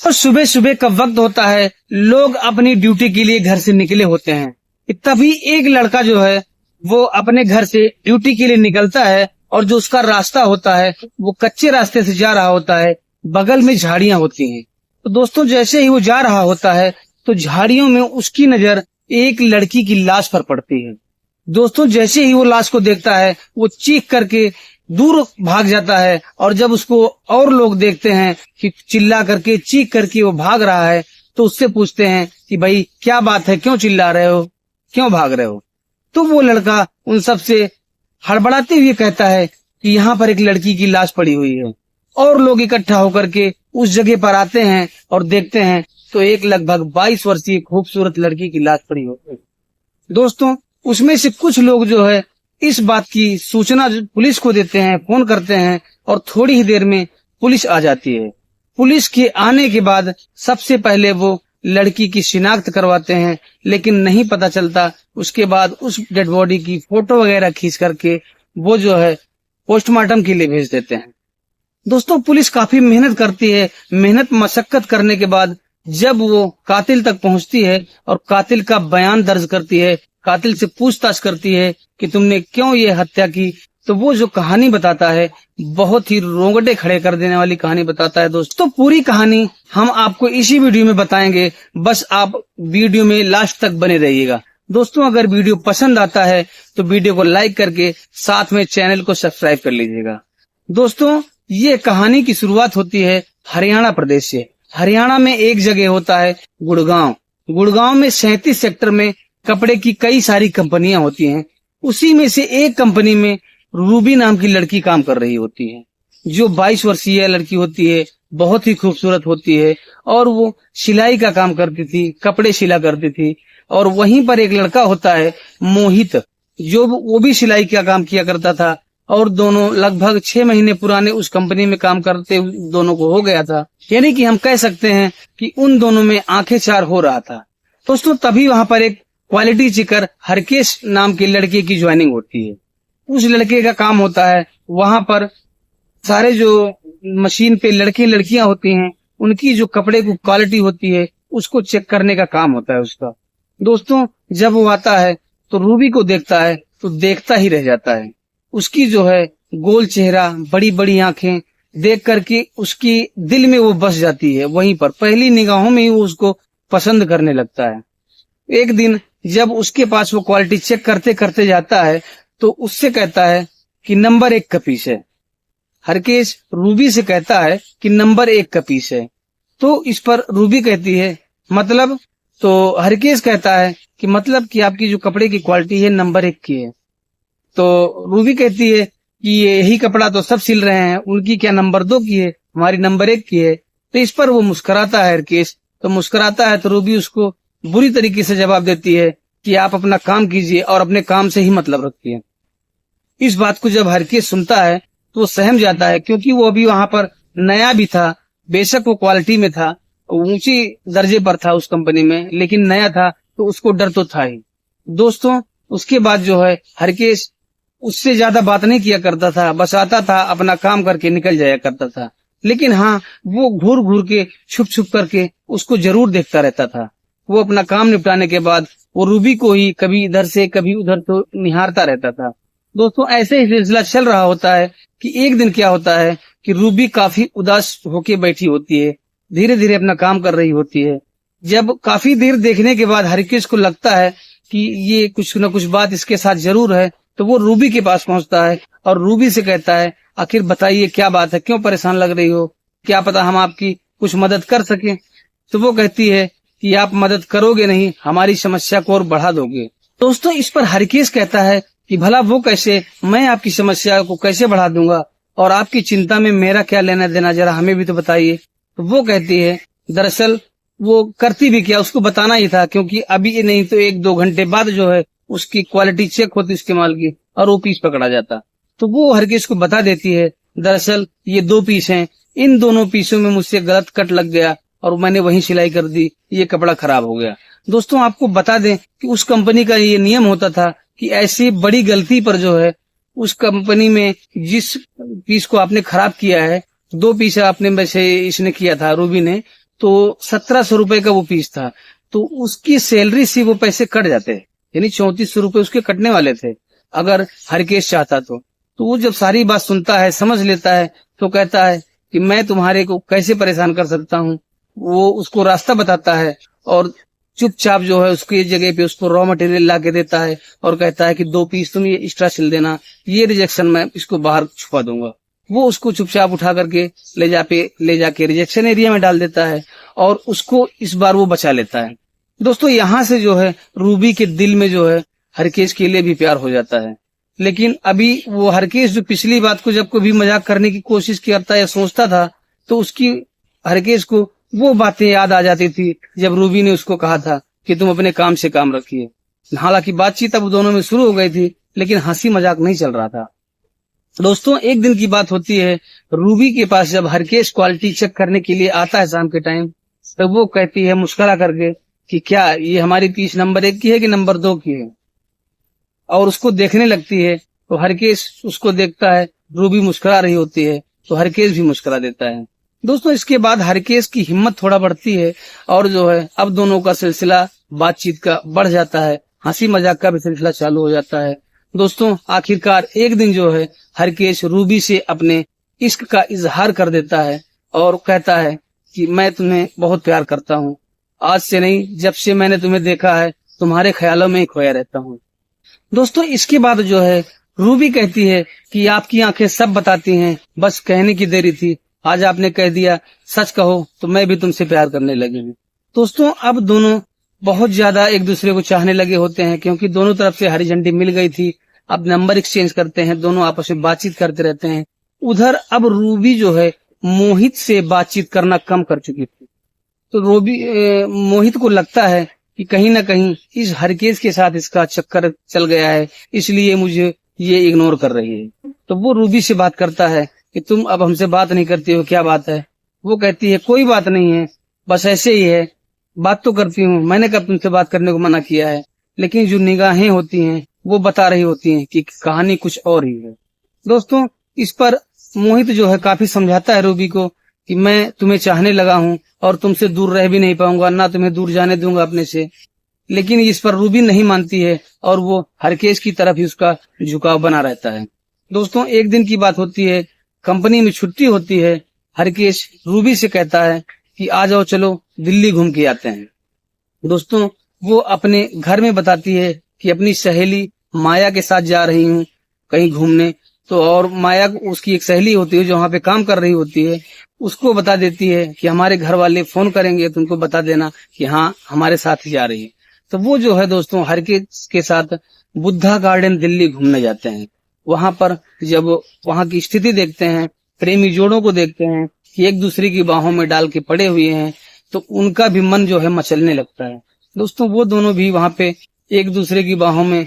और सुबह सुबह का वक्त होता है, लोग अपनी ड्यूटी के लिए घर से निकले होते हैं। तभी एक लड़का जो है वो अपने घर से ड्यूटी के लिए निकलता है, और जो उसका रास्ता होता है वो कच्चे रास्ते से जा रहा होता है। बगल में झाड़ियां होती हैं। तो दोस्तों जैसे ही वो जा रहा होता है तो झाड़ियों में उसकी नजर एक लड़की की लाश पर पड़ती है। दोस्तों जैसे ही वो लाश को देखता है वो चीख करके दूर भाग जाता है, और जब उसको और लोग देखते हैं कि चिल्ला करके चीख करके वो भाग रहा है तो उससे पूछते हैं कि भाई क्या बात है, क्यों चिल्ला रहे हो, क्यों भाग रहे हो। तो वो लड़का उन सब से हड़बड़ाते हुए कहता है कि यहाँ पर एक लड़की की लाश पड़ी हुई है। और लोग इकट्ठा होकर के उस जगह पर आते हैं और देखते हैं तो एक लगभग 22 वर्षीय खूबसूरत लड़की की लाश पड़ी होती है। दोस्तों उसमें से कुछ लोग जो है इस बात की सूचना पुलिस को देते हैं, फोन करते हैं, और थोड़ी ही देर में पुलिस आ जाती है। पुलिस के आने के बाद सबसे पहले वो लड़की की शिनाख्त करवाते हैं, लेकिन नहीं पता चलता। उसके बाद उस डेड बॉडी की फोटो वगैरह खींच करके वो जो है पोस्टमार्टम के लिए भेज देते हैं। दोस्तों पुलिस काफी मेहनत करती है। मेहनत मशक्कत करने के बाद जब वो कातिल तक पहुंचती है और कातिल का बयान दर्ज करती है, कातिल से पूछताछ करती है कि तुमने क्यों ये हत्या की, तो वो जो कहानी बताता है बहुत ही रोंगटे खड़े कर देने वाली कहानी बताता है। दोस्तों पूरी कहानी हम आपको इसी वीडियो में बताएंगे, बस आप वीडियो में लास्ट तक बने रहिएगा। दोस्तों अगर वीडियो पसंद आता है तो वीडियो को लाइक करके साथ में चैनल को सब्सक्राइब कर लीजिएगा। दोस्तों ये कहानी की शुरुआत होती है हरियाणा प्रदेश से। हरियाणा में एक जगह होता है गुड़गांव। गुड़गांव में 37 सेक्टर में कपड़े की कई सारी कंपनियां होती हैं। उसी में से एक कंपनी में रूबी नाम की लड़की काम कर रही होती है, जो 22 वर्षीय लड़की होती है, बहुत ही खूबसूरत होती है, और वो सिलाई का काम करती थी, कपड़े सिला करती थी। और वहीं पर एक लड़का होता है मोहित, जो वो भी सिलाई का काम किया करता था, और दोनों लगभग 6 महीने पुराने उस कंपनी में काम करते दोनों को हो गया था। यानी कि हम कह सकते हैं कि उन दोनों में आंखें चार हो रहा था। दोस्तों तभी वहां पर एक क्वालिटी चेकर हरकेश नाम के लड़के की ज्वाइनिंग होती है। उस लड़के का काम होता है वहां पर सारे जो मशीन पे लड़के लड़कियां होती हैं उनकी जो कपड़े की क्वालिटी होती है उसको चेक करने का काम होता है उसका। दोस्तों जब वो आता है तो रूबी को देखता है तो देखता ही रह जाता है। उसकी जो है गोल चेहरा, बड़ी बड़ी आंखें देख करके उसकी दिल में वो बस जाती है। वहीं पर पहली निगाहों में ही वो उसको पसंद करने लगता है। एक दिन जब उसके पास वो क्वालिटी चेक करते करते जाता है तो उससे कहता है कि नंबर 1 का पीस है। हरकेश रूबी से कहता है कि नंबर 1 का पीस है। तो इस पर रूबी कहती है मतलब, तो हरकेश कहता है कि मतलब कि आपकी जो कपड़े की क्वालिटी है नंबर 1 की है। तो रूबी कहती है कि यही कपड़ा तो सब सिल रहे हैं, उनकी क्या नंबर 2 की है, हमारी नंबर 1 की है। तो इस पर वो मुस्कुराता है हरकेश। तो मुस्कुराता है तो रूबी उसको बुरी तरीके से जवाब देती है कि आप अपना काम कीजिए और अपने काम से ही मतलब रखिए। इस बात को जब हरकेश सुनता है तो वो सहम जाता है, क्योंकि वो अभी वहां पर नया भी था। बेशक वो क्वालिटी में था, ऊंची दर्जे पर था उस कंपनी में, लेकिन नया था तो उसको डर तो था ही। दोस्तों उसके बाद जो है हरकेश उससे ज्यादा बात नहीं किया करता था, बस आता था अपना काम करके निकल जाया करता था। लेकिन हाँ वो घूर घूर के छुप छुप करके उसको जरूर देखता रहता था। वो अपना काम निपटाने के बाद वो रूबी को ही कभी इधर से कभी उधर तो निहारता रहता था। दोस्तों ऐसे ही सिलसिला चल रहा होता है कि एक दिन क्या होता है कि रूबी काफी उदास होके बैठी होती है, धीरे धीरे अपना काम कर रही होती है। जब काफी देर देखने के बाद हरकेश को लगता है कि ये कुछ न कुछ बात इसके साथ जरूर है, तो वो रूबी के पास पहुंचता है और रूबी से कहता है आखिर बताइए क्या बात है, क्यों परेशान लग रही हो, क्या पता हम आपकी कुछ मदद कर सके। तो वो कहती है कि आप मदद करोगे नहीं, हमारी समस्या को और बढ़ा दोगे। दोस्तों इस पर हरकेश कहता है कि भला वो कैसे, मैं आपकी समस्या को कैसे बढ़ा दूंगा, और आपकी चिंता में मेरा क्या लेना देना, जरा हमें भी तो बताइए। तो वो कहती है दरअसल वो करती भी क्या, उसको बताना ही था, क्योंकि अभी नहीं तो 1-2 घंटे बाद जो है उसकी क्वालिटी चेक होती उसके माल की और वो पीस पकड़ा जाता। तो वो हरकेश को बता देती है दरअसल ये 2 पीस हैं, इन दोनों पीसों में मुझसे गलत कट लग गया और मैंने वहीं सिलाई कर दी, ये कपड़ा खराब हो गया। दोस्तों आपको बता दें कि उस कंपनी का ये नियम होता था कि ऐसी बड़ी गलती पर जो है उस कंपनी में जिस पीस को आपने खराब किया है, 2 पीस आपने वैसे इसने किया था रूबी ने, तो 1700 रुपए का वो पीस था। तो उसकी सैलरी से वो पैसे कट जाते, यानी 3400 रुपए उसके कटने वाले थे अगर हरकेश चाहता तो वो जब सारी बात सुनता है, समझ लेता है, तो कहता है कि मैं तुम्हारे को कैसे परेशान कर सकता हूँ। वो उसको रास्ता बताता है और चुपचाप जो है उसकी जगह पे उसको रॉ मटेरियल ला के देता है और कहता है कि 2 पीस तुम ये एक्स्ट्रा सिल देना, ये रिजेक्शन मैं इसको बाहर छुपा दूंगा। वो उसको चुपचाप उठा करके ले जाके रिजेक्शन एरिया में डाल देता है और उसको इस बार वो बचा लेता है। दोस्तों यहाँ से जो है रूबी के दिल में जो है हरकेश के लिए भी प्यार हो जाता है। लेकिन अभी वो हरकेश जो पिछली बात को जब कभी मजाक करने की कोशिश करता या सोचता था, तो उसकी हरकेश को वो बातें याद आ जाती थी जब रूबी ने उसको कहा था कि तुम अपने काम से काम रखिए। हालांकि बातचीत अब दोनों में शुरू हो गई थी, लेकिन हंसी मजाक नहीं चल रहा था। दोस्तों एक दिन की बात होती है, रूबी के पास जब हरकेश क्वालिटी चेक करने के लिए आता है शाम के टाइम, तो वो कहती है मुस्कुरा करके कि क्या ये हमारी पीस नंबर 1 की है कि नंबर 2 की है, और उसको देखने लगती है। तो हरकेश उसको देखता है, रूबी मुस्कुरा रही होती है तो हरकेश भी मुस्कुरा देता है। दोस्तों इसके बाद हरकेश की हिम्मत थोड़ा बढ़ती है और जो है अब दोनों का सिलसिला बातचीत का बढ़ जाता है, हंसी मजाक का भी सिलसिला चालू हो जाता है। दोस्तों आखिरकार एक दिन जो है हरकेश रूबी से अपने इश्क का इजहार कर देता है और कहता है कि मैं तुम्हें बहुत प्यार करता हूँ, आज से नहीं जब से मैंने तुम्हें देखा है तुम्हारे ख्यालों में ही खोया रहता हूँ। दोस्तों इसके बाद जो है रूबी कहती है कि आपकी आंखें सब बताती हैं, बस कहने की देरी थी, आज आपने कह दिया, सच कहो तो मैं भी तुमसे प्यार करने लगी हूँ। दोस्तों अब दोनों बहुत ज्यादा एक दूसरे को चाहने लगे होते हैं, क्योंकि दोनों तरफ से हरी झंडी मिल गई थी। अब नंबर एक्सचेंज करते हैं, दोनों आपस में बातचीत करते रहते हैं। उधर अब रूबी जो है मोहित से बातचीत करना कम कर चुकी थी। तो मोहित को लगता है कि कहीं ना कहीं इस हरकेश के साथ इसका चक्कर चल गया है, इसलिए मुझे ये इग्नोर कर रही है। तो वो रूबी से बात करता है कि तुम अब हमसे बात नहीं करती हो, क्या बात है। वो कहती है कोई बात नहीं है, बस ऐसे ही है, बात तो करती हूँ, मैंने कब तुमसे बात करने को मना किया है। लेकिन जो निगाहें होती हैं वो बता रही होती हैं कि कहानी कुछ और ही है। दोस्तों इस पर मोहित जो है काफी समझाता है रूबी को कि मैं तुम्हें चाहने लगा हूँ और तुमसे दूर रह भी नहीं पाऊंगा, ना तुम्हें दूर जाने दूंगा अपने से। लेकिन इस पर रूबी नहीं मानती है और वो हरकेश की तरफ ही उसका झुकाव बना रहता है। दोस्तों एक दिन की बात होती है, कंपनी में छुट्टी होती है। हरकेश रूबी से कहता है कि आ जाओ चलो दिल्ली घूम के आते हैं। दोस्तों वो अपने घर में बताती है कि अपनी सहेली माया के साथ जा रही हूँ कहीं घूमने। तो और माया उसकी एक सहेली होती है जो वहाँ पे काम कर रही होती है, उसको बता देती है कि हमारे घर वाले फोन करेंगे, तुमको बता देना कि हाँ हमारे साथ ही जा रही है। तो वो जो है दोस्तों हरकेश के साथ बुद्धा गार्डन दिल्ली घूमने जाते हैं। वहां पर जब वहां की स्थिति देखते हैं, प्रेमी जोड़ों को देखते हैं कि एक दूसरे की बाहों में डाल के पड़े हुए हैं, तो उनका भी मन जो है मचलने लगता है। दोस्तों वो दोनों भी वहां पे एक दूसरे की बाहों में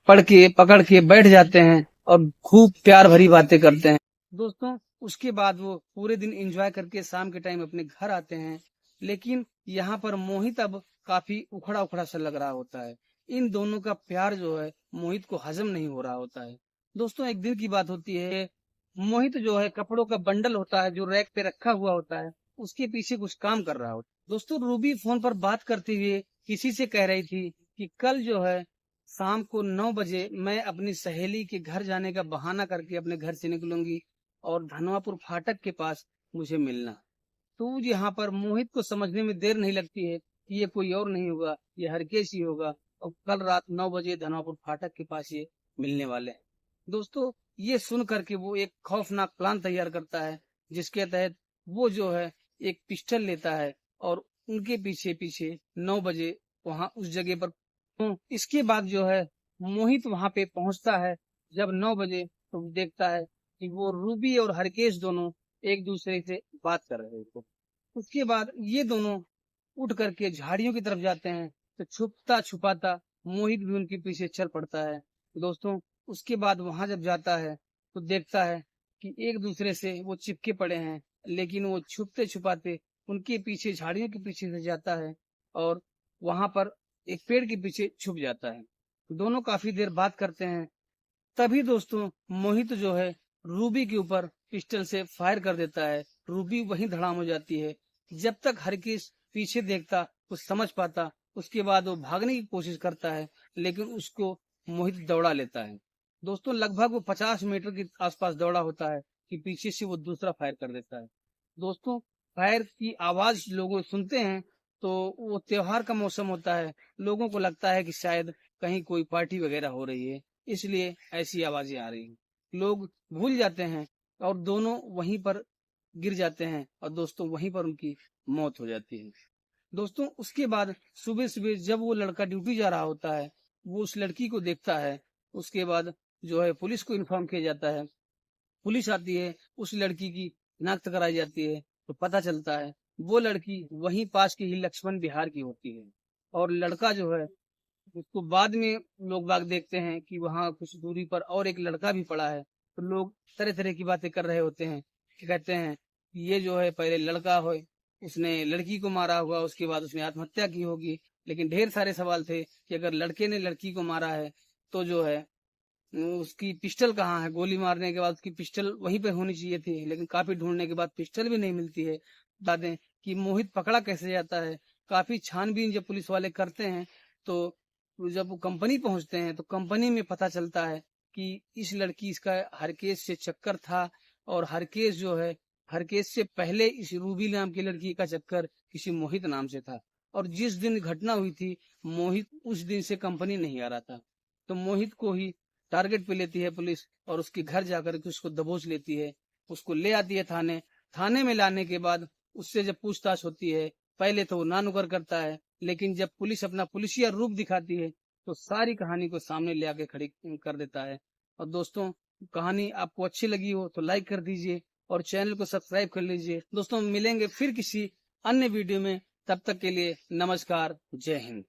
पकड़ के बैठ जाते हैं और खूब प्यार भरी बातें करते हैं। दोस्तों उसके बाद वो पूरे दिन एंजॉय करके शाम के टाइम अपने घर आते हैं। लेकिन यहाँ पर मोहित अब काफी उखड़ा उखड़ा सा लग रहा होता है। इन दोनों का प्यार जो है मोहित को हजम नहीं हो रहा होता है। दोस्तों एक दिन की बात होती है, मोहित जो है कपड़ों का बंडल होता है जो रैक पे रखा हुआ होता है, उसके पीछे कुछ काम कर रहा होता है। दोस्तों रूबी फोन पर बात करते हुए किसी से कह रही थी कि कल जो है शाम को 9 बजे मैं अपनी सहेली के घर जाने का बहाना करके अपने घर से निकलूंगी और धनवापुर फाटक के पास मुझे मिलना। तो यहाँ पर मोहित को समझने में देर नहीं लगती है कि ये कोई और नहीं होगा, ये हरकेश ही होगा और कल रात 9 बजे धनवापुर फाटक के पास ये मिलने वाले हैं। दोस्तों ये सुन करके वो एक खौफनाक प्लान तैयार करता है, जिसके तहत वो जो है एक पिस्टल लेता है और उनके पीछे पीछे 9 बजे वहां उस जगह पर। तो इसके बाद जो है मोहित वहां पे पहुंचता है। जब 9 बजे तो देखता है कि वो रूबी और हरकेश दोनों एक दूसरे से बात कर रहे थे। उसके बाद ये दोनों उठ करके झाड़ियों की तरफ जाते हैं, तो छुपता छुपाता मोहित भी उनके पीछे चल पड़ता है। दोस्तों उसके बाद वहां जब जाता है तो देखता है कि एक दूसरे से वो चिपके पड़े हैं, लेकिन वो छुपते छुपाते उनके पीछे झाड़ियों के पीछे से जाता है और वहां पर एक पेड़ के पीछे छुप जाता है। दोनों काफी देर बात करते हैं। तभी दोस्तों मोहित जो है रूबी के ऊपर पिस्टल से फायर कर देता है। रूबी वहीं धड़ाम हो जाती है। जब तक हरकेश पीछे देखता, कुछ समझ पाता, उसके बाद वो भागने की कोशिश करता है, लेकिन उसको मोहित दौड़ा लेता है। दोस्तों लगभग वो 50 मीटर के आसपास दौड़ा होता है कि पीछे से वो दूसरा फायर कर देता है। दोस्तों फायर की आवाज लोग सुनते हैं तो वो त्योहार का मौसम होता है, लोगों को लगता है कि शायद कहीं कोई पार्टी वगैरह हो रही है, इसलिए ऐसी आवाजें आ रही हैं। लोग भूल जाते हैं और दोनों वहीं पर गिर जाते हैं और दोस्तों वहीं पर उनकी मौत हो जाती है। दोस्तों उसके बाद सुबह सुबह जब वो लड़का ड्यूटी जा रहा होता है, वो उस लड़की को देखता है। उसके बाद जो है पुलिस को इन्फॉर्म किया जाता है, पुलिस आती है, उस लड़की की शिनाख्त कराई जाती है, तो पता चलता है वो लड़की वहीं पास की ही लक्ष्मण विहार की होती है। और लड़का जो है उसको बाद में लोग बाग देखते हैं कि वहां कुछ दूरी पर और एक लड़का भी पड़ा है, तो लोग तरह तरह की बातें कर रहे होते हैं कि कहते हैं कि ये जो है पहले लड़का हो, उसने लड़की को मारा होगा, उसके बाद उसने आत्महत्या की होगी। लेकिन ढेर सारे सवाल थे कि अगर लड़के ने लड़की को मारा है तो जो है उसकी पिस्टल कहाँ है, गोली मारने के बाद उसकी पिस्टल वहीं पे होनी चाहिए थी, लेकिन काफी ढूंढने के बाद पिस्टल भी नहीं मिलती है। बता दें कि मोहित पकड़ा कैसे जाता है, काफी छानबीन जब पुलिस वाले करते हैं तो जब वो कंपनी पहुंचते हैं तो कंपनी में पता चलता है कि इस लड़की इसका हरकेश से चक्कर था, और हरकेश जो है हरकेश से पहले इस रूबी नाम की लड़की का चक्कर किसी मोहित नाम से था, और जिस दिन घटना हुई थी मोहित उस दिन से कंपनी नहीं आ रहा था। तो मोहित को ही टारगेट पे लेती है पुलिस और उसके घर जाकर के उसको दबोच लेती है, उसको ले आती है थाने। थाने में लाने के बाद उससे जब पूछताछ होती है, पहले तो वो ना नुकर करता है, लेकिन जब पुलिस अपना पुलिसिया रूप दिखाती है तो सारी कहानी को सामने ले आके खड़ी कर देता है। और दोस्तों कहानी आपको अच्छी लगी हो तो लाइक कर दीजिए और चैनल को सब्सक्राइब कर लीजिए। दोस्तों मिलेंगे फिर किसी अन्य वीडियो में, तब तक के लिए नमस्कार, जय हिंद।